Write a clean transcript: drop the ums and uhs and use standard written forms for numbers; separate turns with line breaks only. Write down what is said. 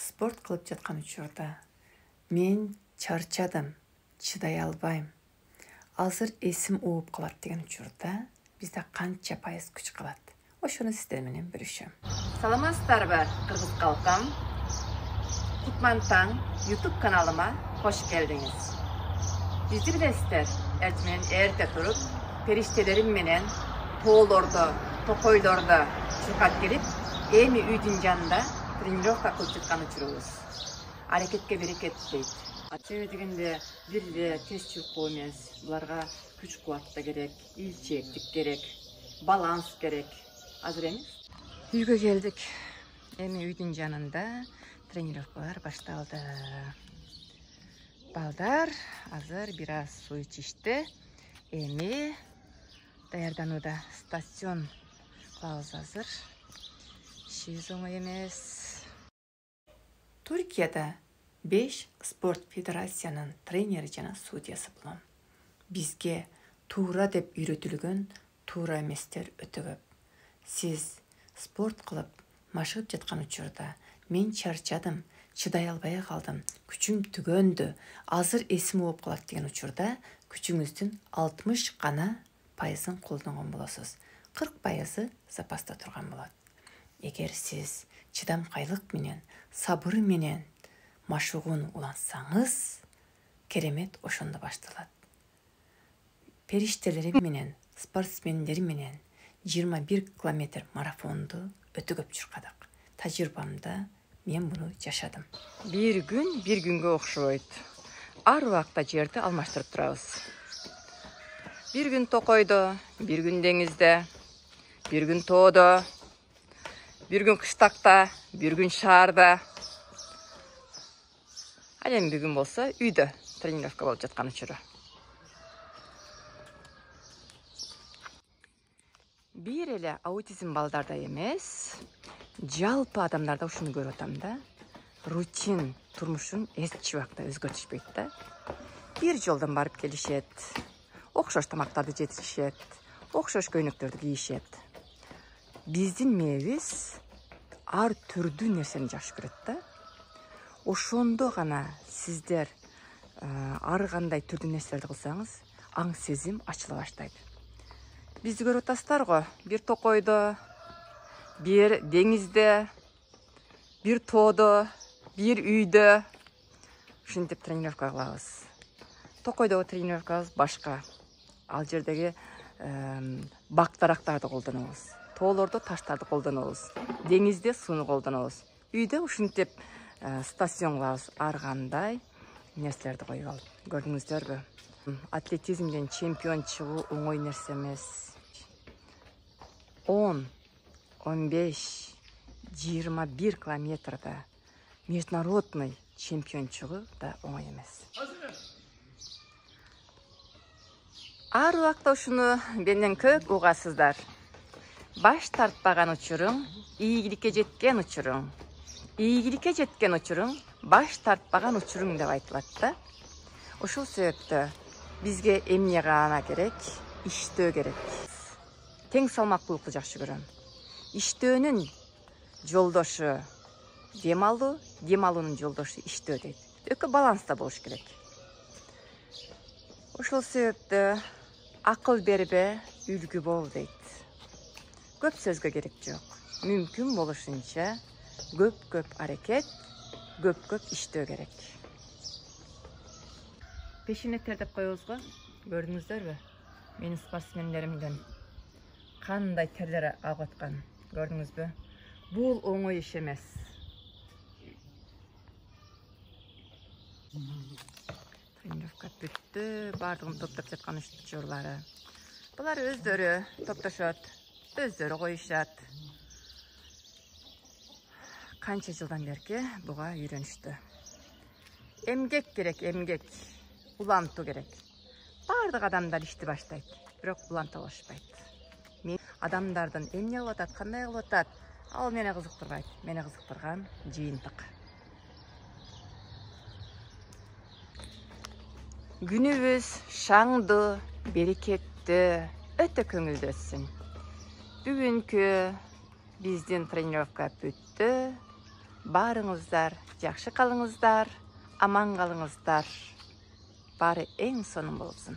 спорт кылып жаткан учурда мен чарчадым, чыдай албайм. Азыр эсим ооп калат деген учурда бизде канча пайыз күч калат? Ошону сиздер менен бөлүшөм.
Саламатсыздарбы, кыргыз калкам? Кутман таң YouTube каналыма хош келдиңиz. Бизди билесиздер, мен эрте туруп, периштелерим менен тоолордо, токойлордо чуркап келип, эми үйдүн жанында тренировка кылып жаткан учурубуз. Аракетке берекет дейт. Себеби дегенде бир эле тез чуркоо эмес, буларга күч кубат да керек, илчээктик керек, баланс керек. Азыр эмес. Үйгө келдик. Эми үйдүн жанында тренировкалар башталды. Балдар азыр бир аз суу ичишти. Эми даярданууда. Стадион кылабыз азыр. Ишибиз оңой эмес.
Түркияда 5 спорт федерациянын тренери жана судьясы болом. Бизге туура деп үйрөтүлгөн туура эместер өтө көп. Сиз спорт кылып машыгып жаткан учурда мен чарчадым, чыдай албай калдым, күчүм түгөндү, азыр эсим ооп калат деген учурда күчүңүздүн 60 гана пайызын колдонгон болосуз. 40% запаста турган болот. Эгер сиз чыдамкайлык менен, сабыр менен машыгууну улантсаңыз, керемет ошондо башталат. Периштелери менен, спортсмендери менен 21 километр марафонду өтө көп чуркадык. Тажрыйбамда мен буну жашадым.
Бир күнгө окшойт. Ар убакта жерди алмаштырып турабыз. Бир күн токойдо, бир күн деңизде, бир күн тоодо, бир күн кыштакта, бир күн шаарда. Ал эми бир күн болсо үйдө тренировка болуп жаткан учуру. Бир эле аутизм балдарда эмес, жалпы адамдарда ушуну көрүп атам да. Рутин турмушун эч убакта өзгөртүшпөйт да. Бир жолдон барып келишет, окшош тамактарды жетишет, окшош көйнөктөрдү кийишет. Биздин мээбиз ар түрдүү нерсени жакшы көрөт да. Ошондо гана сиздер ар кандай түрдүү нерселерди кылсаңыз, аң сезим ачыла баштайт. Бизди көрүп атасыздар го, бир токойдо, бир деңизде, бир тоодо, бир үйдө ушинтип тренировка кылабыз. Токойдогу тренировкабыз башка. Ал жердеги бак-дарактарды колдонобуз. Тоолордо таштарды колдонобуз. Деңизде сууну колдонобуз. Үйдө ушинтип стадион кылабыз. Ар кандай нерселерди коюп алып. Көрдүңүздөрбү? Атлетизмден чемпион чыгуу оңой нерсе эмес. 10, 15, 21 километрда международный чемпион чыгуу да оңой эмес. Ар убакта ушуну менден көп угасыздар. Баш тартпаган учуруң, ийгиликке жеткен учуруң. Ийгиликке жеткен учуруң, баш тартпаган учуруң деп айтылат да. Ошол себептен бизге эмне гана керек? Иштөө керек. Тең салмактуулукту жакшы көрөм. Иштөөнүн жолдошу дем алуу, дем алуунун жолдошу иштөө дейт. Экөө баланста болуш керек. Ошол себептен акыл бербе, үлгү бол дейт. Көп сөзгө керек жок. Мүмкүн болушунча көп аракет, көп иштөө керек. Пешине тердеп коебуз го. Көрдүңүздөрбү? Менин спортсмендеримден кандай терлер агып аткан. Көрдүңүзбү? Бул оңой иш эмес. Тренировка бүттү. Бардыгын топтоп жаткан учурлары. Булар өздөрү топтошот, өздөрү коюшат. Канча жылдан берки буга үйрөнүштү. Эмгек керек, эмгек. Улантуу керек. Бардык адамдар ишти баштайт, бирок уланта алышпайт. Мен адамдардын эмне кылып атат, кандай кылып атат, ал мени кызыктырбайт. Мени кызыктырган жыйынтык. Күнүбүз шаңдуу, берекеттүү, өтө көңүлдүү өтсүн. Бүгүнкү биздин тренировка бүттү. Barыңыздар жакшы калыңыздар, аман калыңыздар. Бары эң сонун болсун.